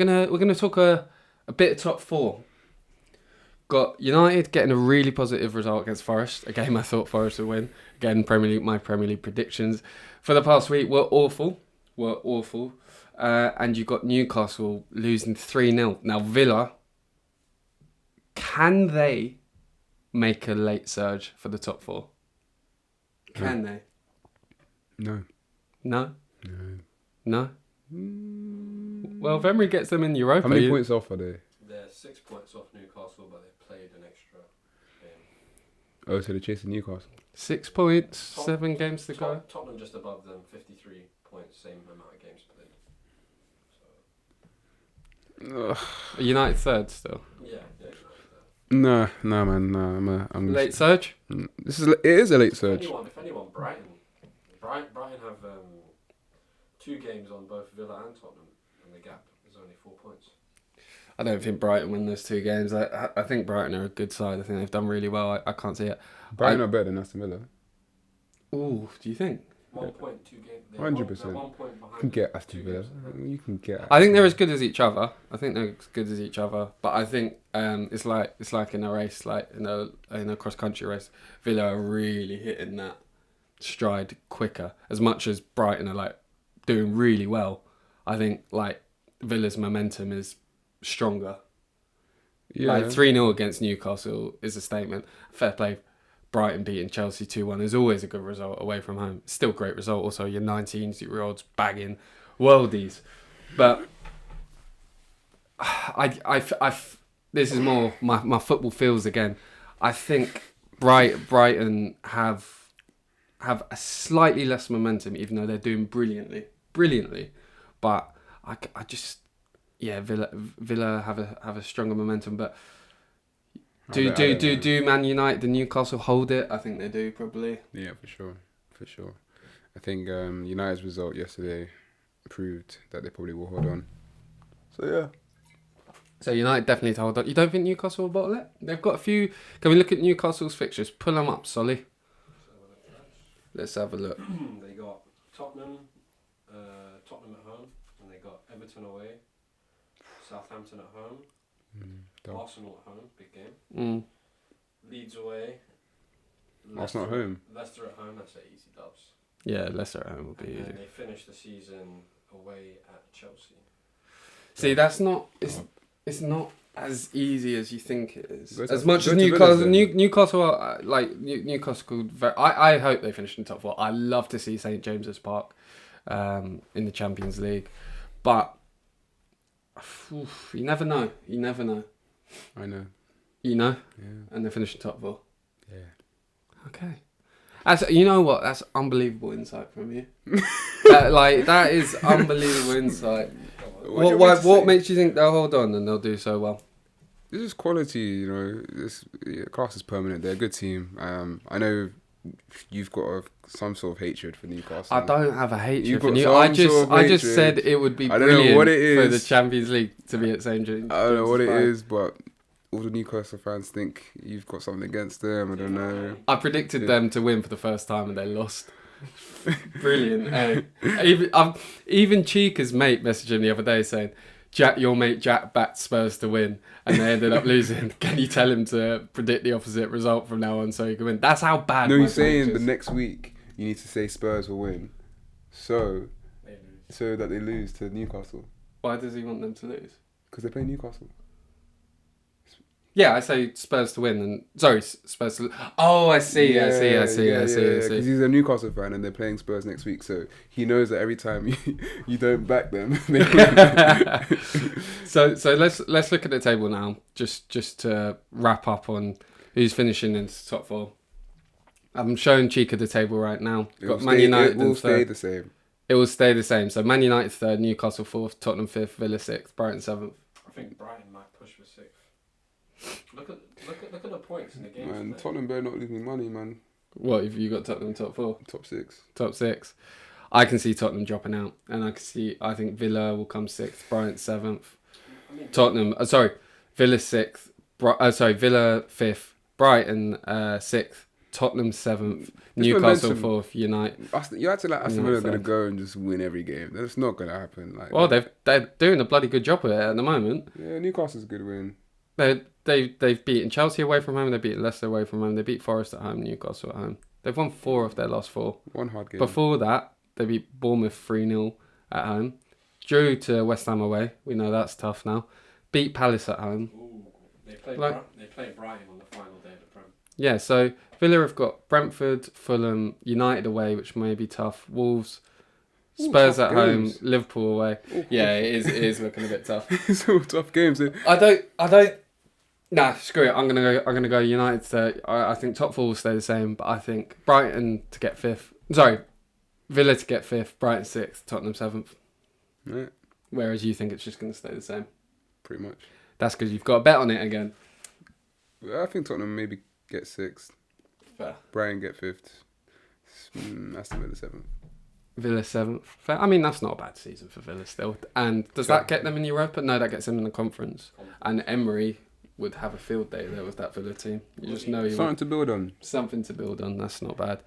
We're gonna talk a bit of top four. Got United getting a really positive result against Forest. A game I thought Forest would win. Again, my Premier League predictions for the past week were awful. And you got Newcastle losing 3-0. Now Villa, can they make a late surge for the top four? Can they? No. No? No. No? Well, if Emery gets them in Europa... How many points off are they? They're 6 points off Newcastle, but they played an extra game. Oh, so they're chasing Newcastle. 6 points, 7 games to go. Tottenham just above them, 53 points, same amount of games played. So. United third still. Yeah. No, man. I'm Late surge? It is a late surge. If anyone, Brighton have 2 games on both Villa and Tottenham, and the gap is only 4 points. I don't think Brighton win those 2 games. I think Brighton are a good side. I think they've done really well. I can't see it. Brighton are better than Aston Villa. Ooh, do you think? 1 point, 2 games. 100%. 1 point behind. You can get Aston Villa. You can get. I think they're as good as each other. But I think it's like in a race, like in a cross country race. Villa are really hitting that stride quicker. As much as Brighton are like doing really well, I think like Villa's momentum is stronger. Yeah. Like 3-0 against Newcastle is a statement. Fair play. Brighton beating Chelsea 2-1 is always a good result away from home. Still a great result. Also, your 19-year-olds bagging worldies. But this is more my football feels again. I think Brighton have a slightly less momentum, even though they're doing brilliantly. But I just Villa have a stronger momentum. But do Man United and Newcastle hold it? I think they do probably. Yeah, for sure. I think United's result yesterday proved that they probably will hold on. So yeah. So United definitely to hold on. You don't think Newcastle will bottle it? They've got a few. Can we look at Newcastle's fixtures? Pull them up, Solly. Let's have a look. They got Tottenham at home, and they got Everton away, Southampton at home, Arsenal at home, big game. Leeds away. Arsenal at home. Leicester at home. That's easy dubs. Yeah, Leicester at home will be and easy. They finish the season away at Chelsea. See, that's not. It's not as easy as you think it is. As much as Newcastle, Newcastle are Newcastle. I hope they finish in top 4. I love to see St James's Park in the Champions League, but you never know. I know. Yeah. And they finish in top 4. Yeah. Okay. You know what? That's unbelievable insight from you. that is unbelievable insight. What makes you think they'll hold on and they'll do so well? This is quality, This class is permanent. They're a good team. I know you've got some sort of hatred for Newcastle. I don't have a hatred for Newcastle. I just said it would be brilliant for the Champions League to be at St James. I don't know what it is, but all the Newcastle fans think you've got something against them. I don't know. I predicted them to win for the first time and they lost. Brilliant. Even Chica's mate messaged him the other day saying, your mate Jack backed Spurs to win and they ended up losing. Can you tell him to predict the opposite result from now on so he can win? That's how bad. No, he's saying the next week you need to say Spurs will win, so that they lose to Newcastle. Why does he want them to lose? Because they play Newcastle. Yeah, I say Spurs to win and Spurs to lose. Oh, I see. Because he's a Newcastle fan and they're playing Spurs next week, so he knows that every time you don't back them, they win. So let's look at the table now, just to wrap up on who's finishing in the top 4. I'm showing Chica the table right now. Got Man United. It will stay the same. It will stay the same. So Man United 3rd, Newcastle 4th, Tottenham 5th, Villa 6th, Brighton 7th. I think Brighton might push for 6th. Look at the points in the game. Man, Tottenham better not lose me money, man. What have you got? Tottenham top 4? Top 6. Top 6. I can see Tottenham dropping out, and I think Villa will come 6th, Brighton 7th, Villa 6th. Villa 5th, Brighton 6th, Tottenham 7th, This Newcastle momentum- 4th, United. You act like Aston Yeah, Villa are fair. going to go and just win every game. That's not going to happen. Like, Well, they're doing a bloody good job with it at the moment. yeah, Newcastle's a good win. They've beaten Chelsea away from home. They beat Leicester away from home. They beat Forest at home. Newcastle at home. They've won 4 of their last 4. One hard game. Before that, they beat Bournemouth 3-0 at home. Drew to West Ham away. We know that's tough now. Beat Palace at home. Ooh, they play Brighton on the final day of the Prem. Yeah, so Villa have got Brentford, Fulham, United away, which may be tough. Wolves, Spurs tough at home, games. Liverpool away. Yeah, it is looking a bit tough. It's all tough games. I don't. Nah, screw it. I'm gonna go United. I think top 4 will stay the same, but I think Brighton to get 5th. Sorry, Villa to get 5th, Brighton 6th, Tottenham 7th. Yeah, Whereas you think it's just gonna stay the same. pretty much. That's because you've got a bet on it again. I think Tottenham maybe get 6th. Fair. Brighton get 5th. Aston Villa 7th. Villa 7th. Fair. I mean, that's not a bad season for Villa still. And does that get them in Europa? No, that gets them in the conference. And Emery would have a field day there with that Villa team. You just know he Something to build on. something to build on. That's not bad.